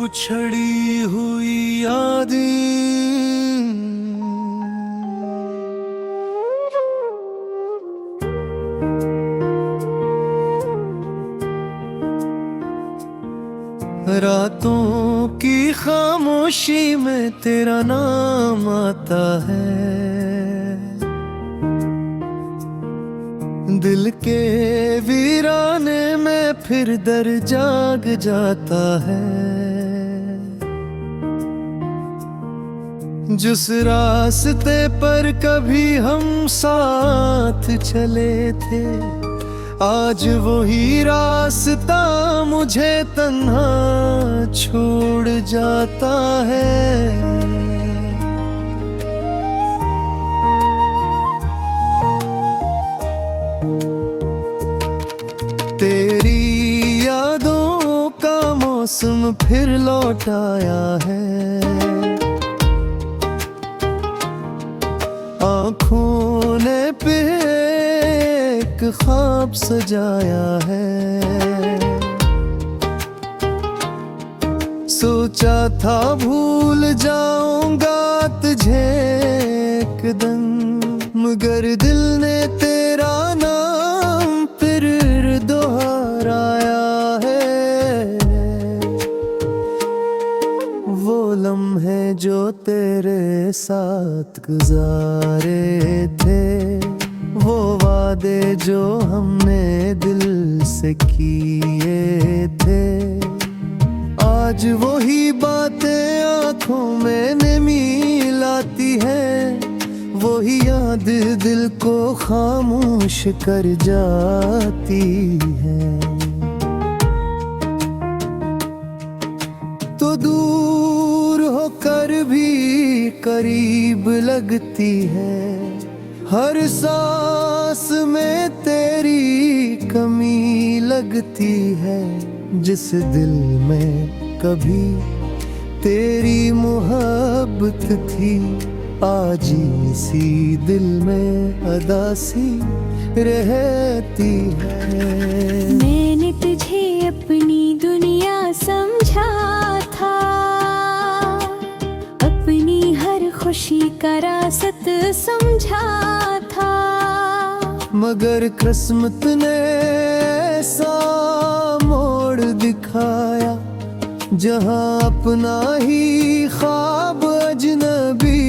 उछड़ी हुई यादें रातों की खामोशी में तेरा नाम आता है। दिल के वीराने में फिर दर जाग जाता है। जिस रास्ते पर कभी हम साथ चले थे, आज वही रास्ता मुझे तन्हा छोड़ जाता है। तेरी यादों का मौसम फिर लौट आया है। आँखों ने पे एक ख्वाब सजाया है। सोचा था भूल जाऊंगा तुझे एक दिन, मगर दिल ने तेरा नाम फिर दोहराया है। वो लम्हे जो तेरे साथ गुजारे थे, वो वादे जो हमने दिल से किए थे, आज वही बातें आँखों में नमी लाती है। वही याद दिल को खामोश कर जाती है। तो दूर होकर भी करीब लगती है। हर सांस में तेरी कमी लगती है। जिस दिल में कभी तेरी मोहब्बत थी, आज इसी दिल में अदासी रहती है। मैंने तुझे अपनी दुनिया समझा था, अपनी हर खुशी का रास्ता समझा था, मगर किस्मत ने ऐसा मोड़ दिखाया, जहां अपना ही ख्वाब अजनबी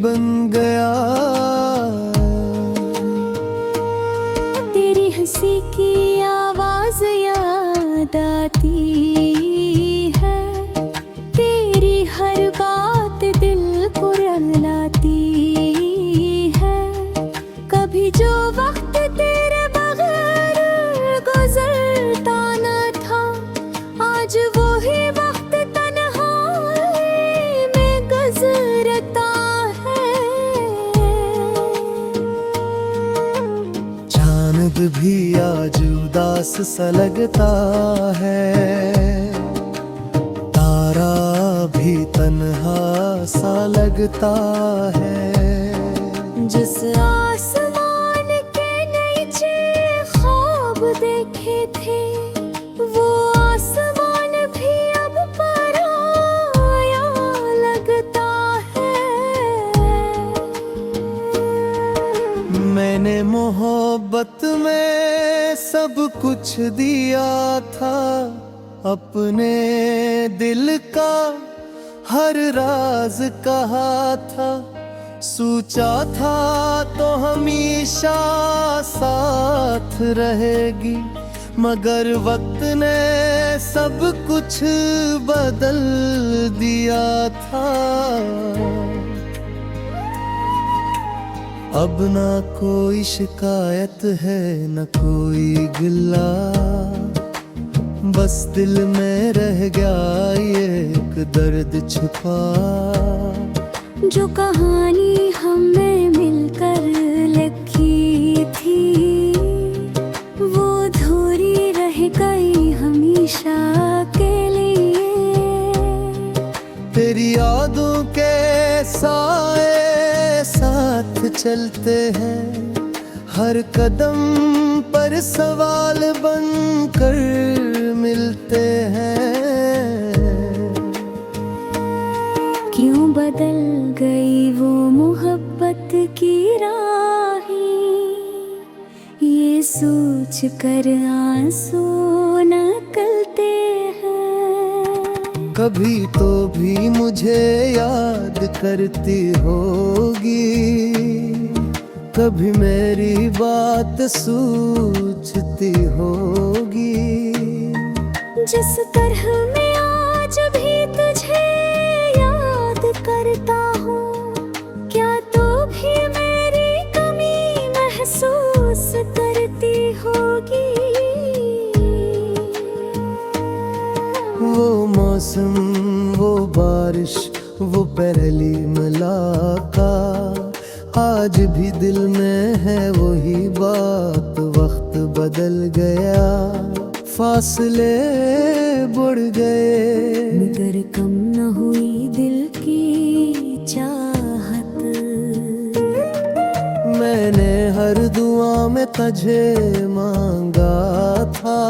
बन गया। तेरी हंसी की आवाज याद आती है, तेरी हर बात दिल को रुलाती है। कभी जो वक्त तेरे बगैर गुजरता न था, आज वही वक्त तन्हाई में गुजरता है। चांद भी आज उदास सा लगता है, तारा भी तन्हा सा लगता है। जिस आसमान के नीचे ख्वाब देखे थे, वो आसमान भी अब पराया लगता है। मैंने मोहब्बत में सब कुछ दिया था, अपने दिल का हर राज कहा था। सोचा था तो हमेशा साथ रहेगी, मगर वक्त ने सब कुछ बदल दिया था। अब ना कोई शिकायत है न कोई गिला, बस दिल में रह गया एक दर्द छुपा। जो कहानी हमें मिलकर लिखी थी, वो अधूरी रह गई हमेशा के लिए। तेरी यादों के साए साथ चलते हैं, हर कदम पर सवाल बनकर मिलते हैं। बदल गई वो मोहब्बत की राहें, ये सोच कर आंसू निकलते हैं। कभी तो भी मुझे याद करती होगी, कभी मेरी बात सोचती होगी। जिस तरह मैं आज भी तुझे याद करता हूँ, क्या तू भी मेरी कमी महसूस करती होगी। वो मौसम, वो बारिश, वो पहली मुलाकात, आज भी दिल में है वही बात। वक्त बदल गया, फासले बढ़ गए, मगर कम न हुई दिल की चाहत। मैंने हर दुआ में तुझे मांगा था,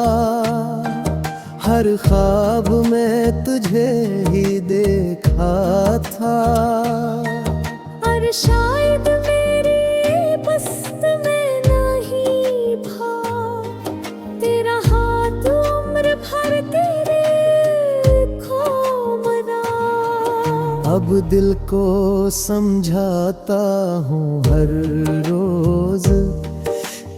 हर ख्वाब में तुझे ही देखा था। और शायद मेरी बस्त में नहीं था, तेरा हाथ उम्र भर तेरे खो मना। अब दिल को समझाता हूँ हर रोज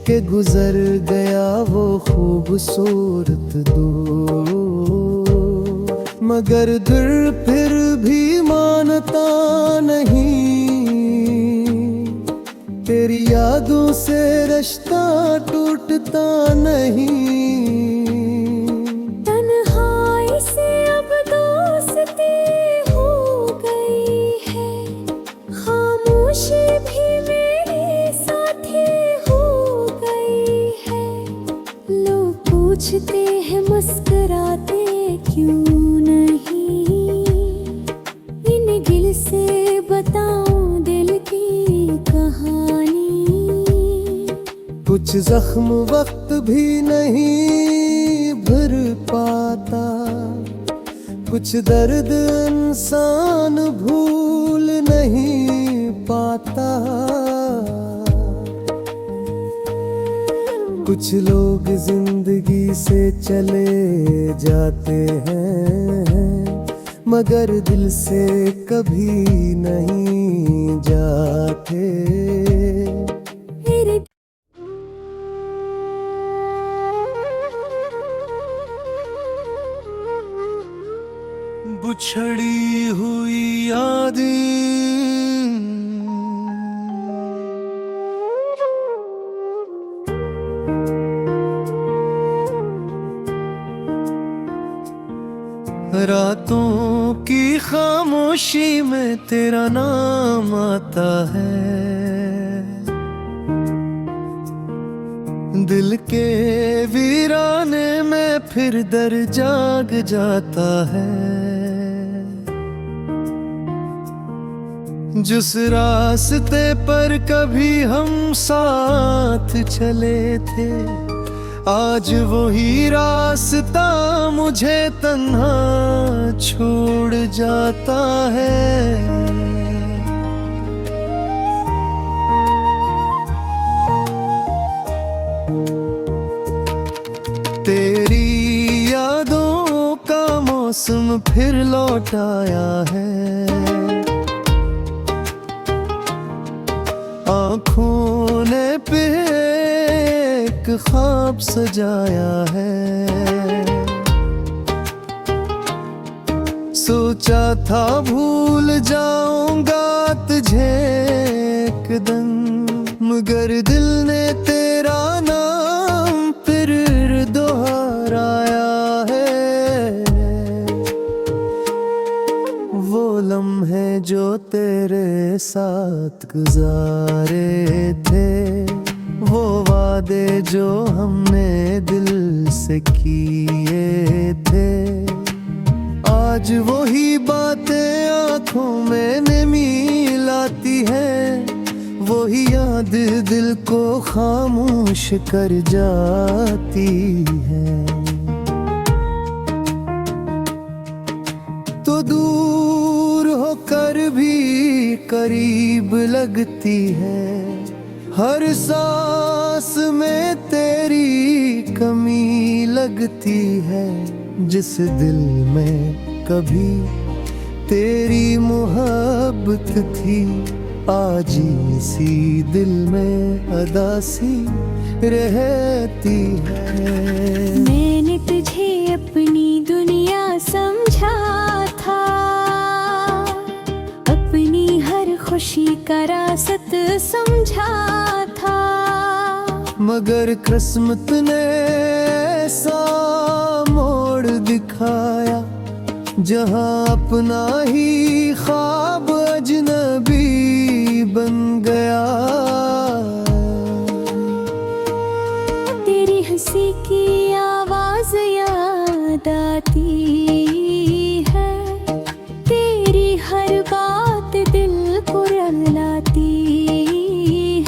के गुजर गया वो खूबसूरत दौर। मगर दिल फिर भी मानता नहीं, तेरी यादों से रिश्ता टूटता नहीं। तन्हाई से अब दोस्ती हो गई है, खामोशी भी मेरी साथी हो गई है। लोग पूछते हैं मुस्कुराते क्यों नहीं, इन दिल से बताऊं दिल की कहानी। कुछ जख्म वक्त भी नहीं भर पाता, कुछ दर्द इंसान भूल नहीं पाता। कुछ लोग जिंदगी से चले जाते हैं, मगर दिल से कभी नहीं जाते। मेरे बुछड़ी हुई यादें, रातों की खामोशी में तेरा नाम आता है। दिल के वीराने में फिर दर जाग जाता है। जिस रास्ते पर कभी हम साथ चले थे, आज वही रास्ता मुझे तन्हा छोड़ जाता है। तेरी यादों का मौसम फिर लौट आया है, आँखों ने पे एक ख्वाब सजाया है। सोचा था भूल जाऊंगा तुझे एक दिन, मगर दिल ने तेरा नाम फिर दोहराया है। वो लम्हे जो तेरे साथ गुजारे थे, वो वादे जो हमने दिल से किए थे, आज वही बातें आंखों में नमी लाती है। वही याद दिल को खामोश कर जाती है। तो दूर होकर भी करीब लगती है, हर सांस में तेरी कमी लगती है। जिस दिल में कभी तेरी मोहब्बत थी, आज इसी दिल में अदासी रहती है। मैंने तुझे अपनी दुनिया समझा था, अपनी हर खुशी का रासत समझा था। मगर किस्मत ने ऐसा मोड़ दिखाया, जहां अपना ही ख्वाब अजनबी बन गया। तेरी हंसी की आवाज याद आती है, तेरी हर बात दिल को रुलाती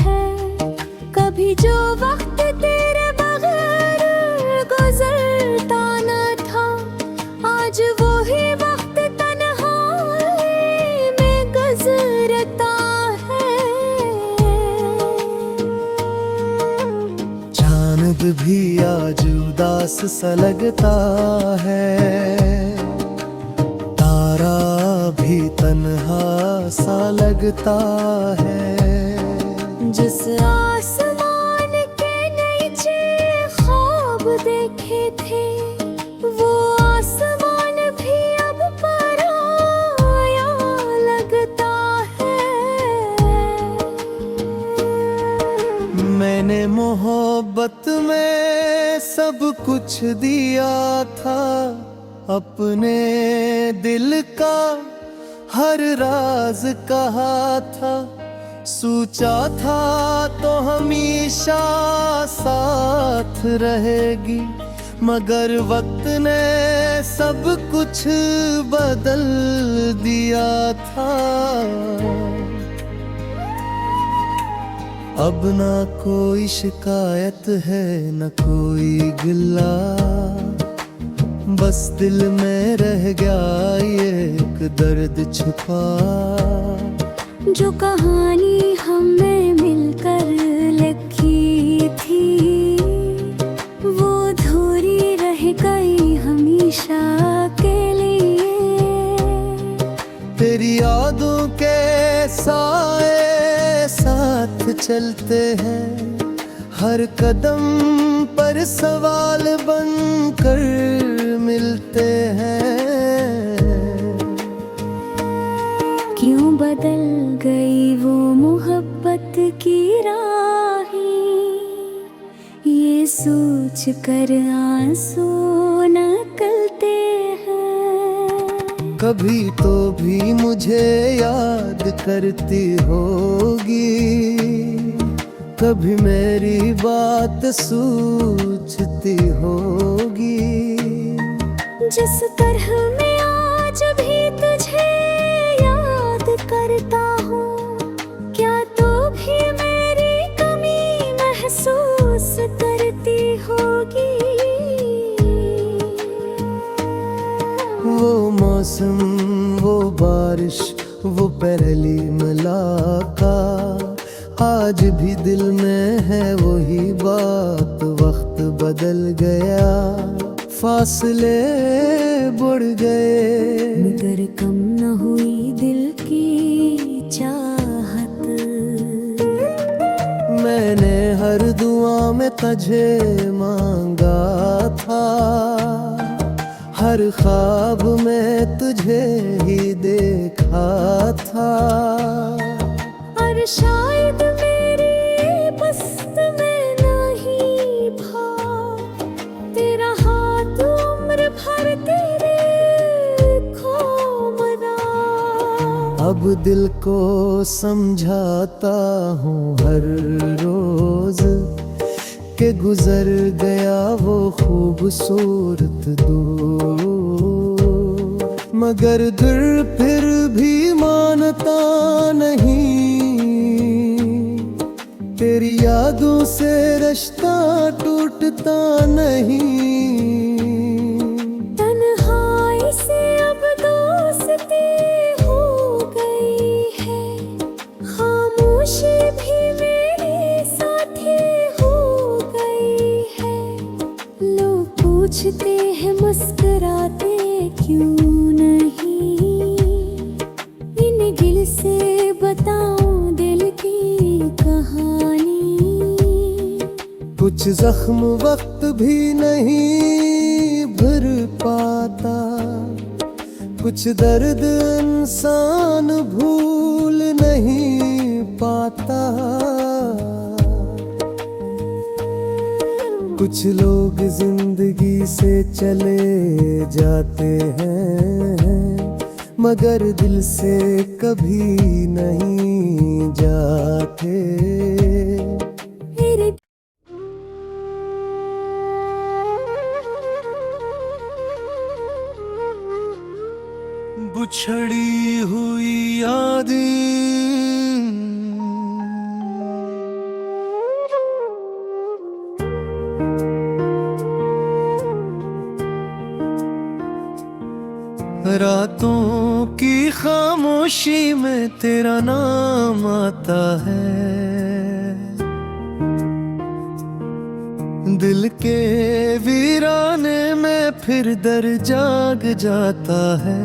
है। कभी जो वक्त तेरे बगैर गुजरता न था, आज वो ही वक्त तन्हाई में गुजरता है। चांद भी आज उदास सा लगता है, तारा भी तन्हा सा लगता है। जिस आसमान के नीचे ख्वाब देखे थे, वो आसमान भी अब पराया लगता है। मैंने मोहब्बत में सब कुछ दिया था, अपने दिल का हर राज कहा था। सोचा था तो हमेशा साथ रहेगी, मगर वक्त ने सब कुछ बदल दिया था। अब ना कोई शिकायत है, न कोई गिला, बस दिल में रह गया एक दर्द छुपा। जो कहानी हमें मिलकर लिखी थी, वो अधूरी रह गई हमेशा के लिए। तेरी यादों के साए साथ चलते हैं, हर कदम पर सवाल बनकर मिलते हैं। क्यों बदल गई वो मोहब्बत की राहें, ये सोच कर आंसू निकलते हैं। कभी तो भी मुझे याद करती होगी, कभी मेरी बात सोचती होगी। जिस तरह मैं आज भी तुझे याद करता हूँ, क्या तू भी मेरी कमी महसूस करती होगी। वो मौसम, वो बारिश, वो पहली मुलाकात, आज भी दिल में है वही बात। वक्त बदल गया, फासले बढ़ गए, मगर कम न हुई दिल की चाहत। मैंने हर दुआ में तुझे मांगा था, हर ख्वाब में तुझे ही देखा था। और शायद मेरी बस्त में नहीं था, तेरा हाथ उम्र भर तेरे खो मना। अब दिल को समझाता हूँ हर रोज, के गुजर गया वो खूबसूरत दौर। मगर दिल फिर भी मानता नहीं, तेरी यादों से रिश्ता टूटता नहीं। तन्हाई से अब दोस्ती हो गई है, पूछते हैं मुस्कुराते क्यों नहीं, इन दिल से बताऊं दिल की कहानी। कुछ जख्म वक्त भी नहीं भर पाता, कुछ दर्द इंसान भूल नहीं पाता। कुछ लोग जिंदगी से चले जाते हैं, मगर दिल से कभी नहीं जाते। मेरे बुछड़ी हुई यादें रातों की खामोशी में तेरा नाम आता है, दिल के वीराने में फिर दर जाग जाता है।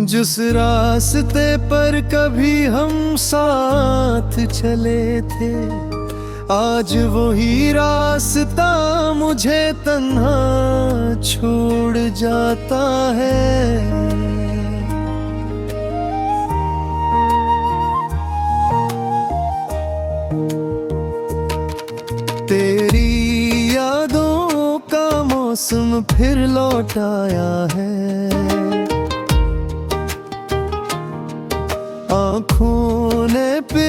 जिस रास्ते पर कभी हम साथ चले थे, आज वही रास्ता मुझे तन्हा छोड़ जाता है। तेरी यादों का मौसम फिर लौट आया है, आँखों ने पे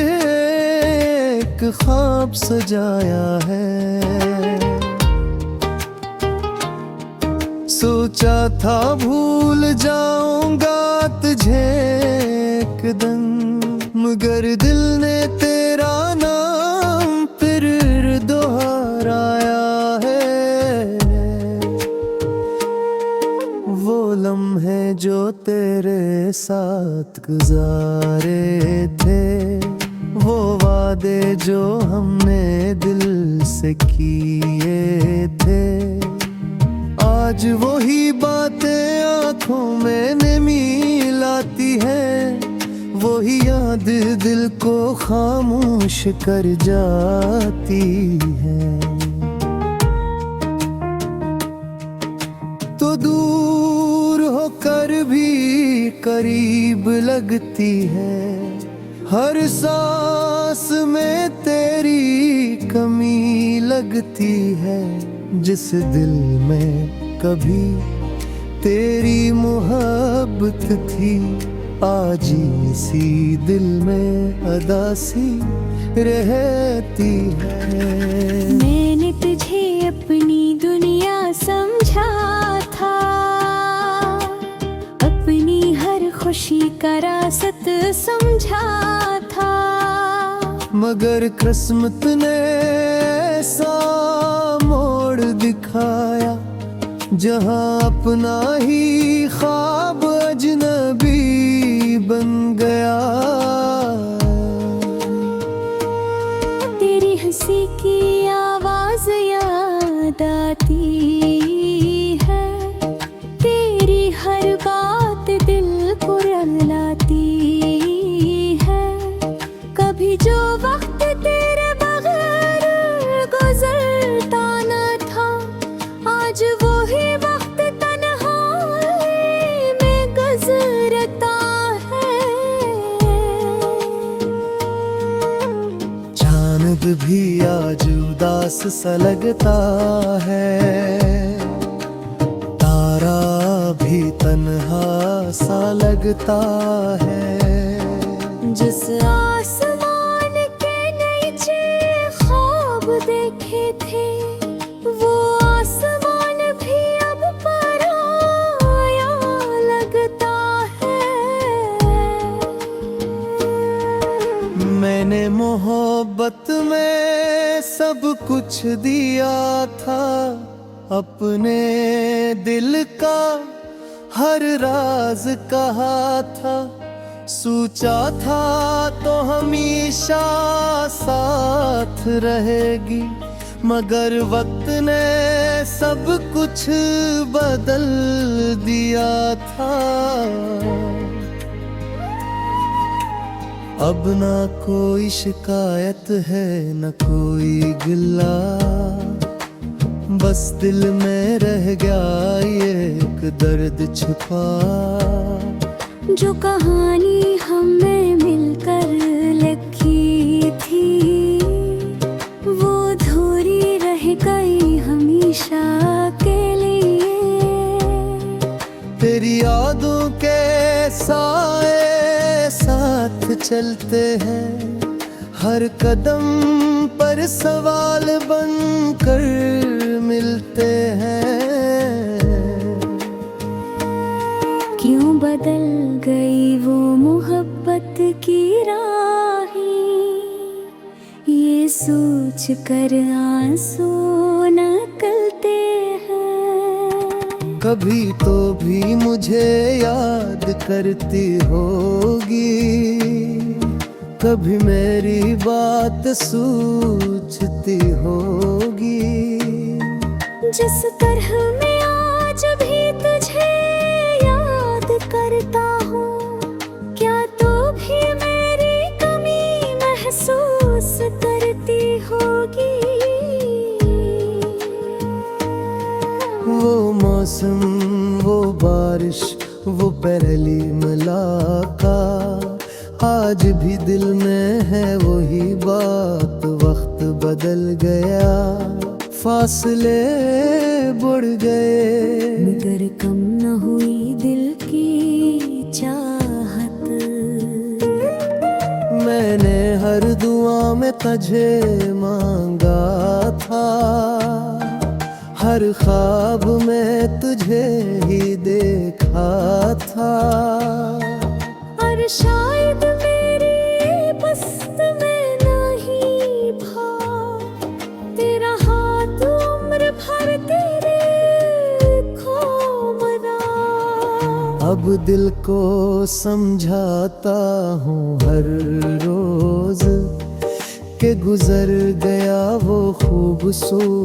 एक ख्वाब सजाया है। सोचा था भूल जाऊंगा तुझे एक दिन, मगर दिल ने तेरा नाम फिर दोहराया है। वो लम्हे जो तेरे साथ गुजारे थे, वो वादे जो हमने दिल से किए थे, आज वही बातें आँखों में नमी लाती है। वही याद दिल को खामोश कर जाती है। तो दूर होकर भी करीब लगती है, हर सांस में तेरी कमी लगती है। जिस दिल में कभी तेरी मोहब्बत थी, आज इसी दिल में अदासी रहती है। मैंने तुझे अपनी दुनिया समझा था, अपनी हर खुशी का रासत समझा था, मगर किस्मत ने ऐसा मोड़ दिखाया, जहां अपना ही ख्वाब अजनबी बन गया। तेरी हंसी की आवाज याद आती है, तेरी हर बात दिल को रुलाती है। कभी जो वक्त तेरे बगैर गुजरता न था, आज वही वक्त तन्हाई में गुजरता है। चांद भी आज उदास सा लगता है, तारा भी तन्हा सा लगता है। जिस आसमान के नीचे ख्वाब देखे थे, वो आसमान भी अब पराया लगता है। मैंने मोहब्बत में सब कुछ दिया था, अपने दिल का हर राज कहा था। सोचा था तो हमेशा साथ रहेगी, मगर वक्त ने सब कुछ बदल दिया था। अब ना कोई शिकायत है न कोई गिला, बस दिल में रह गया ये एक दर्द छुपा। जो कहानी हमें मिलकर लिखी थी वो अधूरी रह गई हमेशा के लिए। तेरी यादों के साए साथ चलते हैं, हर कदम पर सवाल बनकर मिलते हैं। क्यों बदल गई वो मोहब्बत की राहें, ये सोच कर आंसू निकलते हैं। कभी तो भी मुझे याद करती होगी, कभी मेरी बात सोचती होगी। जिस तरह मैं आज भी तुझे याद करता हूँ, क्या तू भी मेरी कमी महसूस करती होगी। वो मौसम, वो बारिश, वो पहली मुलाकात, आज भी दिल में है वही बात। वक्त बदल गया, फासले बढ़ गए, मगर कम न हुई दिल की चाहत। मैंने हर दुआ में तुझे मांगा था, हर ख्वाब में तुझे ही देखा था। और शायद मेरी बस्त में नहीं था, तेरा हाथ उम्र भर तेरे खो मरा। अब दिल को समझाता हूँ हर रोज के गुजर गया वो खूबसूरत